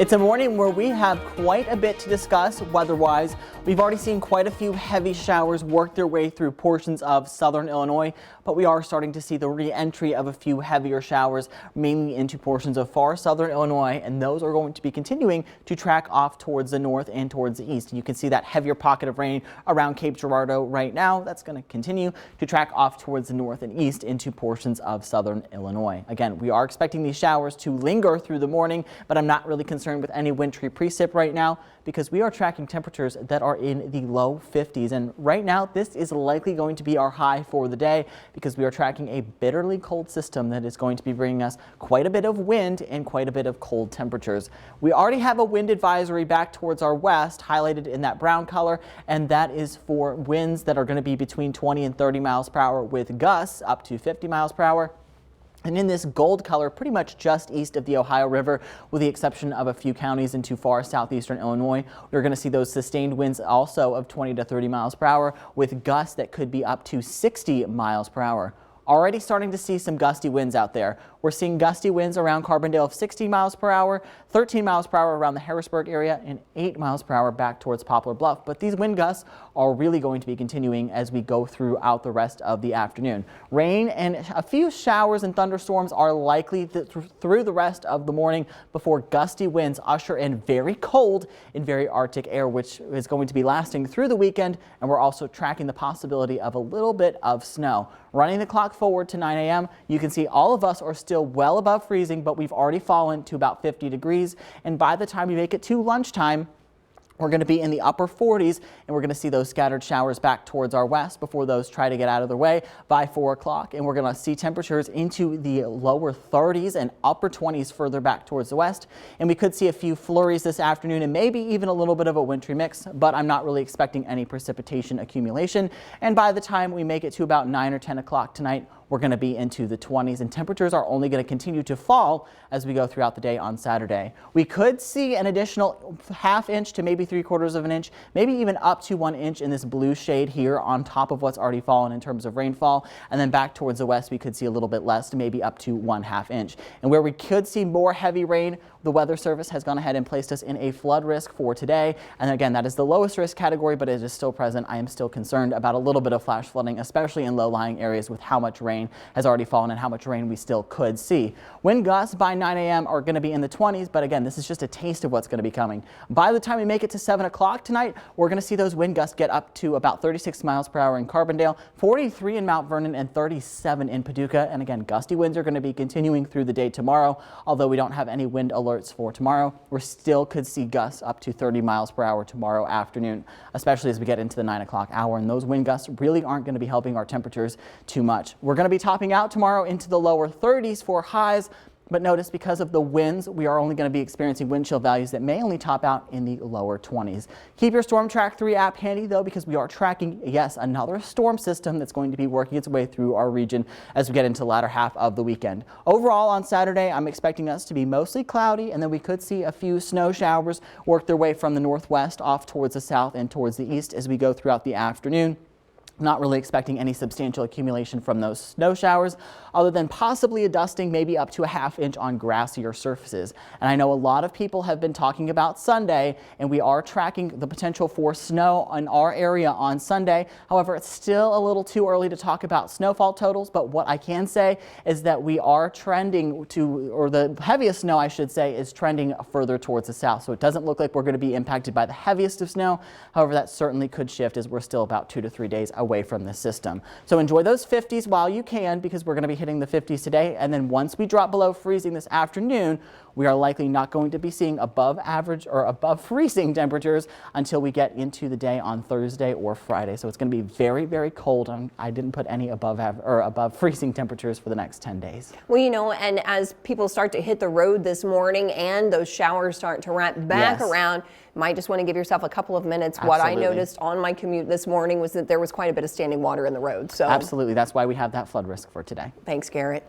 It's a morning where we have quite a bit to discuss weather-wise. We've already seen quite a few heavy showers work their way through portions of southern Illinois, but we are starting to see the re-entry of a few heavier showers, mainly into portions of far southern Illinois, and those are going to be continuing to track off towards the north and towards the east. And you can see that heavier pocket of rain around Cape Girardeau right now. That's going to continue to track off towards the north and east into portions of southern Illinois. Again, we are expecting these showers to linger through the morning, but I'm not really concerned with any wintry precip right now because we are tracking temperatures that are in the low 50s. And right now, this is likely going to be our high for the day because we are tracking a bitterly cold system that is going to be bringing us quite a bit of wind and quite a bit of cold temperatures. We already have a wind advisory back towards our west, highlighted in that brown color, and that is for winds that are going to be between 20 and 30 miles per hour with gusts up to 50 miles per hour. And in this gold color, pretty much just east of the Ohio River, with the exception of a few counties into far southeastern Illinois, we're going to see those sustained winds also of 20 to 30 miles per hour with gusts that could be up to 60 miles per hour. Already starting to see some gusty winds out there. We're seeing gusty winds around Carbondale of 60 miles per hour, 13 miles per hour around the Harrisburg area, and 8 miles per hour back towards Poplar Bluff. But these wind gusts are really going to be continuing as we go throughout the rest of the afternoon. Rain and a few showers and thunderstorms are likely through the rest of the morning before gusty winds usher in very cold and very Arctic air, which is going to be lasting through the weekend. And we're also tracking the possibility of a little bit of snow. Running the clock forward to 9 a.m., you can see all of us are still well above freezing, but we've already fallen to about 50 degrees. And by the time we make it to lunchtime, we're going to be in the upper 40s, and we're going to see those scattered showers back towards our west before those try to get out of their way by 4 o'clock. And we're going to see temperatures into the lower 30s and upper 20s further back towards the west. And we could see a few flurries this afternoon and maybe even a little bit of a wintry mix, but I'm not really expecting any precipitation accumulation. And by the time we make it to about 9 or 10 o'clock tonight, we're going to be into the 20s, and temperatures are only going to continue to fall as we go throughout the day on Saturday. We could see an additional ½ inch to maybe 3/4 of an inch, maybe even up to 1 inch in this blue shade here on top of what's already fallen in terms of rainfall. And then back towards the west, we could see a little bit less, maybe up to 1/2 inch. And where we could see more heavy rain, the Weather Service has gone ahead and placed us in a flood risk for today. And again, that is the lowest risk category, but it is still present. I am still concerned about a little bit of flash flooding, especially in low-lying areas with how much rain has already fallen and how much rain we still could see. Wind gusts by 9 a.m. are going to be in the 20s, but again, this is just a taste of what's going to be coming. By the time we make it to 7 o'clock tonight, we're going to see those wind gusts get up to about 36 miles per hour in Carbondale, 43 in Mount Vernon, and 37 in Paducah. And again, gusty winds are going to be continuing through the day tomorrow. Although we don't have any wind alerts for tomorrow, we still could see gusts up to 30 miles per hour tomorrow afternoon, especially as we get into the 9 o'clock hour. And those wind gusts really aren't going to be helping our temperatures too much. We're going to be topping out tomorrow into the lower 30s for highs, but notice because of the winds, we are only going to be experiencing wind chill values that may only top out in the lower 20s. Keep your Storm Track 3 app handy though, because we are tracking, yes, another storm system that's going to be working its way through our region as we get into the latter half of the weekend. Overall on Saturday, I'm expecting us to be mostly cloudy, and then we could see a few snow showers work their way from the northwest off towards the south and towards the east as we go throughout the afternoon. Not really expecting any substantial accumulation from those snow showers, other than possibly a dusting, maybe up to a ½ inch on grassier surfaces. And I know a lot of people have been talking about Sunday, and we are tracking the potential for snow in our area on Sunday. However, it's still a little too early to talk about snowfall totals, but what I can say is that we are trending to, or the heaviest snow I should say, is trending further towards the south. So it doesn't look like we're going to be impacted by the heaviest of snow. However, that certainly could shift as we're still about 2 to 3 days away from this system. So enjoy those 50s while you can, because we're going to be hitting the 50s today. And then once we drop below freezing this afternoon, we are likely not going to be seeing above average or above freezing temperatures until we get into the day on Thursday or Friday. So it's going to be very, very cold. I didn't put any above freezing temperatures for the next 10 days. Well, you know, and as people start to hit the road this morning and those showers start to wrap back around, might just want to give yourself a couple of minutes. Absolutely. What I noticed on my commute this morning was that there was quite a bit of standing water in the road. So absolutely. That's why we have that flood risk for today. Thanks, Garrett.